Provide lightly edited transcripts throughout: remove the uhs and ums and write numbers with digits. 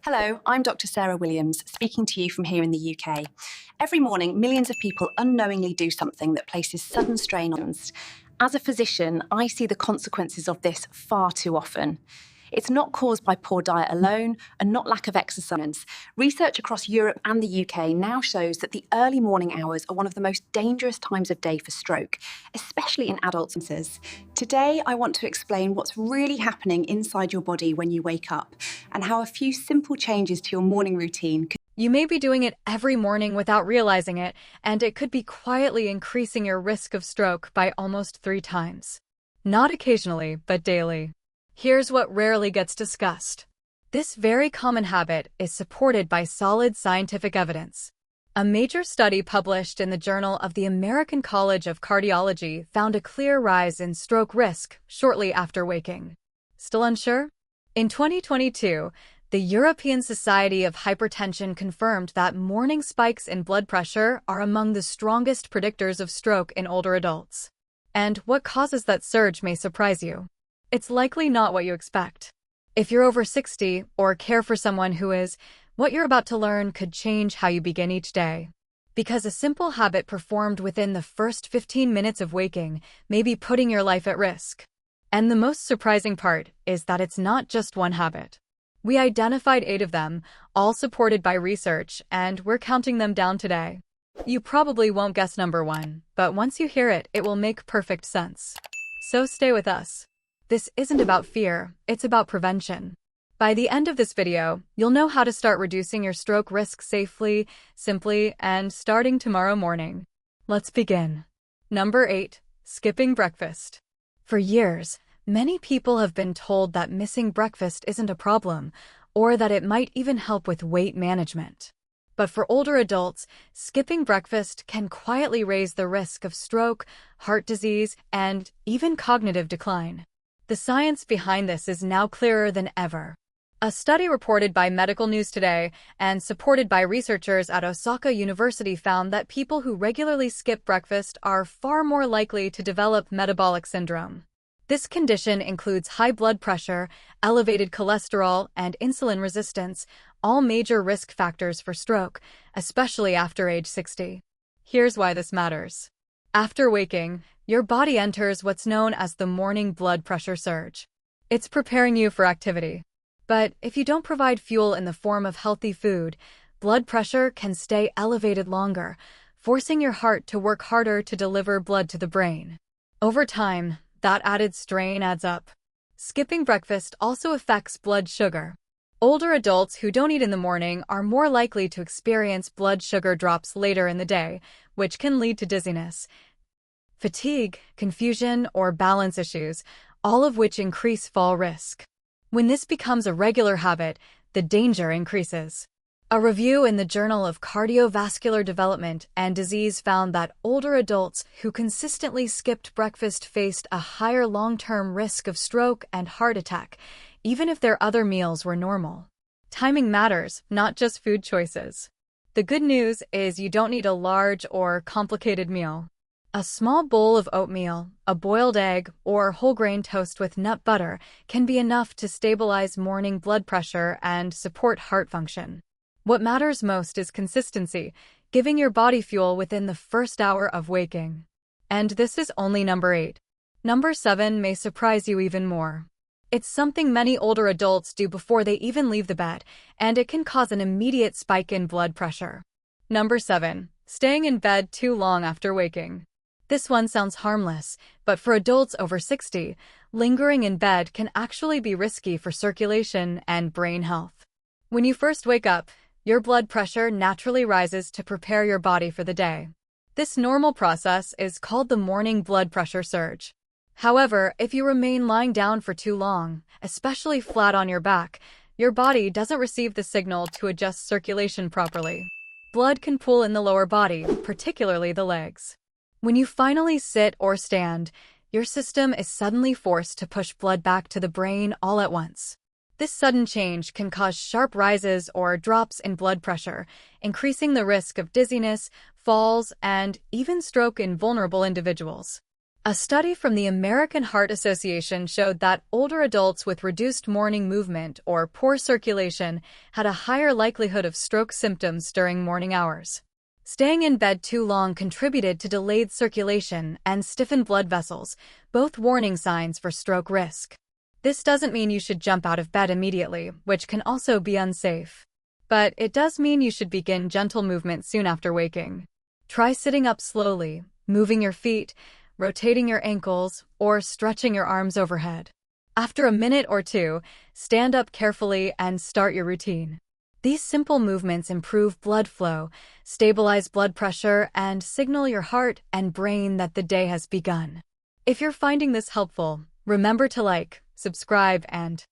Hello, I'm Dr. Sarah Williams, speaking to you from here in the UK. Every morning, millions of people unknowingly do something that places sudden strain on us. As a physician, I see the consequences of this far too often. It's not caused by poor diet alone and not lack of exercise. Research across Europe and the UK now shows that the early morning hours are one of the most dangerous times of day for stroke, especially in adults. Today, I want to explain what's really happening inside your body when you wake up and how a few simple changes to your morning routine can. You may be doing it every morning without realizing it, and it could be quietly increasing your risk of stroke by almost 3 times. Not occasionally, but daily. Here's what rarely gets discussed. This very common habit is supported by solid scientific evidence. A major study published in the Journal of the American College of Cardiology found a clear rise in stroke risk shortly after waking. Still unsure? In 2022, the European Society of Hypertension confirmed that morning spikes in blood pressure are among the strongest predictors of stroke in older adults. And what causes that surge may surprise you. It's likely not what you expect. If you're over 60 or care for someone who is, what you're about to learn could change how you begin each day. Because a simple habit performed within the first 15 minutes of waking may be putting your life at risk. And the most surprising part is that it's not just one habit. We identified 8 of them, all supported by research, and we're counting them down today. You probably won't guess number 1, but once you hear it, it will make perfect sense. So stay with us. This isn't about fear, it's about prevention. By the end of this video, you'll know how to start reducing your stroke risk safely, simply, and starting tomorrow morning. Let's begin. Number 8. Skipping breakfast. For years, many people have been told that missing breakfast isn't a problem, or that it might even help with weight management. But for older adults, skipping breakfast can quietly raise the risk of stroke, heart disease, and even cognitive decline. The science behind this is now clearer than ever. A study reported by Medical News Today and supported by researchers at Osaka University found that people who regularly skip breakfast are far more likely to develop metabolic syndrome. This condition includes high blood pressure, elevated cholesterol, and insulin resistance, all major risk factors for stroke, especially after age 60. Here's why this matters. After waking, your body enters what's known as the morning blood pressure surge. It's preparing you for activity. But if you don't provide fuel in the form of healthy food, blood pressure can stay elevated longer, forcing your heart to work harder to deliver blood to the brain. Over time, that added strain adds up. Skipping breakfast also affects blood sugar. Older adults who don't eat in the morning are more likely to experience blood sugar drops later in the day, which can lead to dizziness, fatigue, confusion, or balance issues, all of which increase fall risk. When this becomes a regular habit, the danger increases. A review in the Journal of Cardiovascular Development and Disease found that older adults who consistently skipped breakfast faced a higher long-term risk of stroke and heart attack, even if their other meals were normal. Timing matters, not just food choices. The good news is you don't need a large or complicated meal. A small bowl of oatmeal, a boiled egg, or whole grain toast with nut butter can be enough to stabilize morning blood pressure and support heart function. What matters most is consistency, giving your body fuel within the first hour of waking. And this is only number 8. Number 7 may surprise you even more. It's something many older adults do before they even leave the bed, and it can cause an immediate spike in blood pressure. Number 7. Staying in bed too long after waking. This one sounds harmless, but for adults over 60, lingering in bed can actually be risky for circulation and brain health. When you first wake up, your blood pressure naturally rises to prepare your body for the day. This normal process is called the morning blood pressure surge. However, if you remain lying down for too long, especially flat on your back, your body doesn't receive the signal to adjust circulation properly. Blood can pool in the lower body, particularly the legs. When you finally sit or stand, your system is suddenly forced to push blood back to the brain all at once. This sudden change can cause sharp rises or drops in blood pressure, increasing the risk of dizziness, falls, and even stroke in vulnerable individuals. A study from the American Heart Association showed that older adults with reduced morning movement or poor circulation had a higher likelihood of stroke symptoms during morning hours. Staying in bed too long contributed to delayed circulation and stiffened blood vessels, both warning signs for stroke risk. This doesn't mean you should jump out of bed immediately, which can also be unsafe. But it does mean you should begin gentle movement soon after waking. Try sitting up slowly, moving your feet, rotating your ankles, or stretching your arms overhead. After a minute or two, stand up carefully and start your routine. These simple movements improve blood flow, stabilize blood pressure, and signal your heart and brain that the day has begun. If you're finding this helpful, remember to like, subscribe, and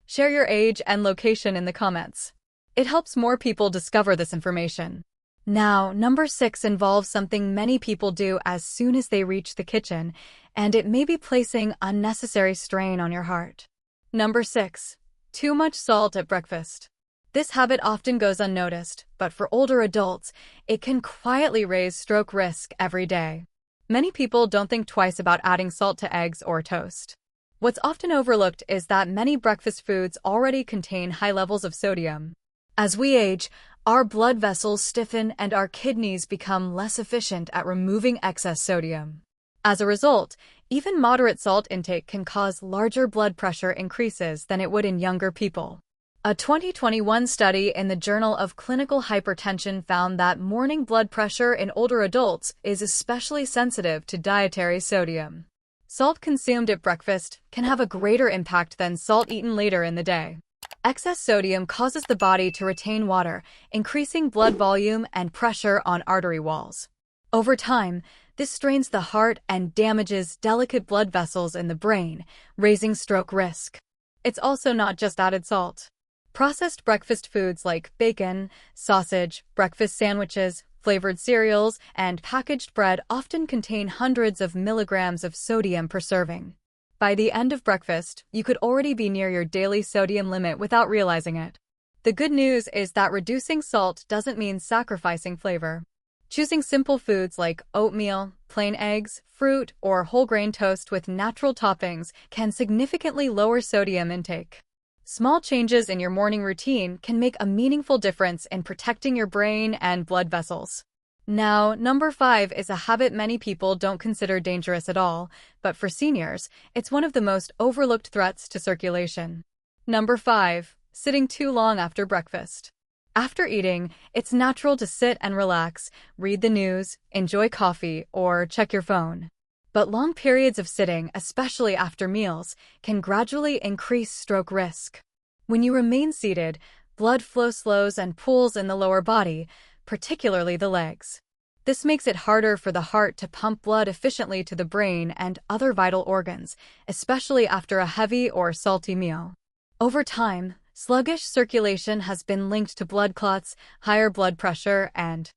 share your age and location in the comments. It helps more people discover this information. Now, number 6 involves something many people do as soon as they reach the kitchen, and it may be placing unnecessary strain on your heart. Number 6. Too much salt at breakfast. This habit often goes unnoticed, but for older adults, it can quietly raise stroke risk every day. Many people don't think twice about adding salt to eggs or toast. What's often overlooked is that many breakfast foods already contain high levels of sodium. As we age, our blood vessels stiffen and our kidneys become less efficient at removing excess sodium. As a result, even moderate salt intake can cause larger blood pressure increases than it would in younger people. A 2021 study in the Journal of Clinical Hypertension found that morning blood pressure in older adults is especially sensitive to dietary sodium. Salt consumed at breakfast can have a greater impact than salt eaten later in the day. Excess sodium causes the body to retain water, increasing blood volume and pressure on artery walls. Over time, this strains the heart and damages delicate blood vessels in the brain, raising stroke risk. It's also not just added salt. Processed breakfast foods like bacon, sausage, breakfast sandwiches, flavored cereals, and packaged bread often contain hundreds of milligrams of sodium per serving. By the end of breakfast, you could already be near your daily sodium limit without realizing it. The good news is that reducing salt doesn't mean sacrificing flavor. Choosing simple foods like oatmeal, plain eggs, fruit, or whole grain toast with natural toppings can significantly lower sodium intake. Small changes in your morning routine can make a meaningful difference in protecting your brain and blood vessels. Now, number 5 is a habit many people don't consider dangerous at all, but for seniors, it's one of the most overlooked threats to circulation. Number 5. Sitting too long after breakfast. After eating, it's natural to sit and relax, read the news, enjoy coffee, or check your phone. But long periods of sitting, especially after meals, can gradually increase stroke risk. When you remain seated, blood flow slows and pools in the lower body, particularly the legs. This makes it harder for the heart to pump blood efficiently to the brain and other vital organs, especially after a heavy or salty meal. Over time, sluggish circulation has been linked to blood clots, higher blood pressure, and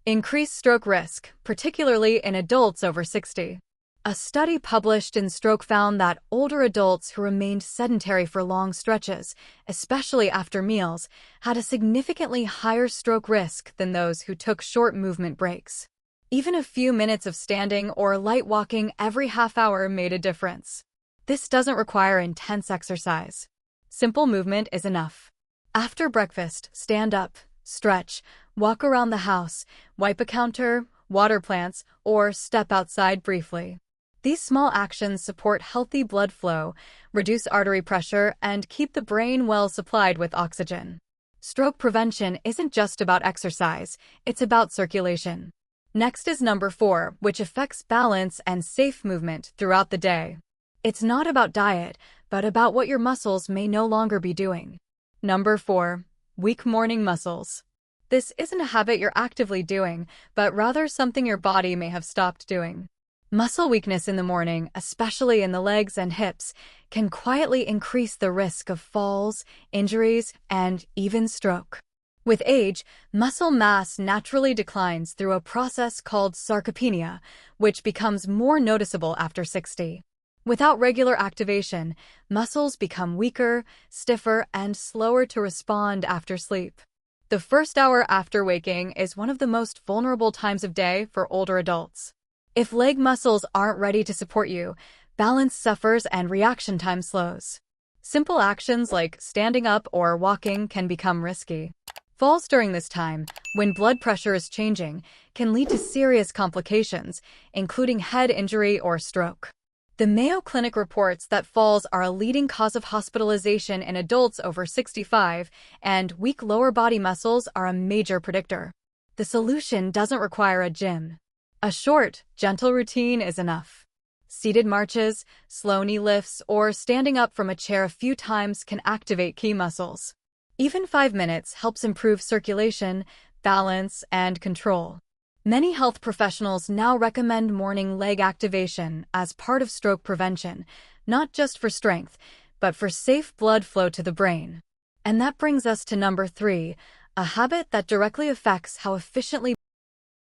increased stroke risk, particularly in adults over 60. A study published in Stroke found that older adults who remained sedentary for long stretches, especially after meals, had a significantly higher stroke risk than those who took short movement breaks. Even a few minutes of standing or light walking every half hour made a difference. This doesn't require intense exercise. Simple movement is enough. After breakfast, stand up, stretch, walk around the house, wipe a counter, water plants, or step outside briefly. These small actions support healthy blood flow, reduce artery pressure, and keep the brain well supplied with oxygen. Stroke prevention isn't just about exercise, it's about circulation. Next is number 4, which affects balance and safe movement throughout the day. It's not about diet, but about what your muscles may no longer be doing. Number 4, weak morning muscles. This isn't a habit you're actively doing, but rather something your body may have stopped doing. Muscle weakness in the morning, especially in the legs and hips, can quietly increase the risk of falls, injuries, and even stroke. With age, muscle mass naturally declines through a process called sarcopenia, which becomes more noticeable after 60. Without regular activation, muscles become weaker, stiffer, and slower to respond after sleep. The first hour after waking is one of the most vulnerable times of day for older adults. If leg muscles aren't ready to support you, balance suffers and reaction time slows. Simple actions like standing up or walking can become risky. Falls during this time, when blood pressure is changing, can lead to serious complications, including head injury or stroke. The Mayo Clinic reports that falls are a leading cause of hospitalization in adults over 65, and weak lower body muscles are a major predictor. The solution doesn't require a gym. A short, gentle routine is enough. Seated marches, slow knee lifts, or standing up from a chair a few times can activate key muscles. Even 5 minutes helps improve circulation, balance, and control. Many health professionals now recommend morning leg activation as part of stroke prevention, not just for strength, but for safe blood flow to the brain. And that brings us to number 3, a habit that directly affects how efficiently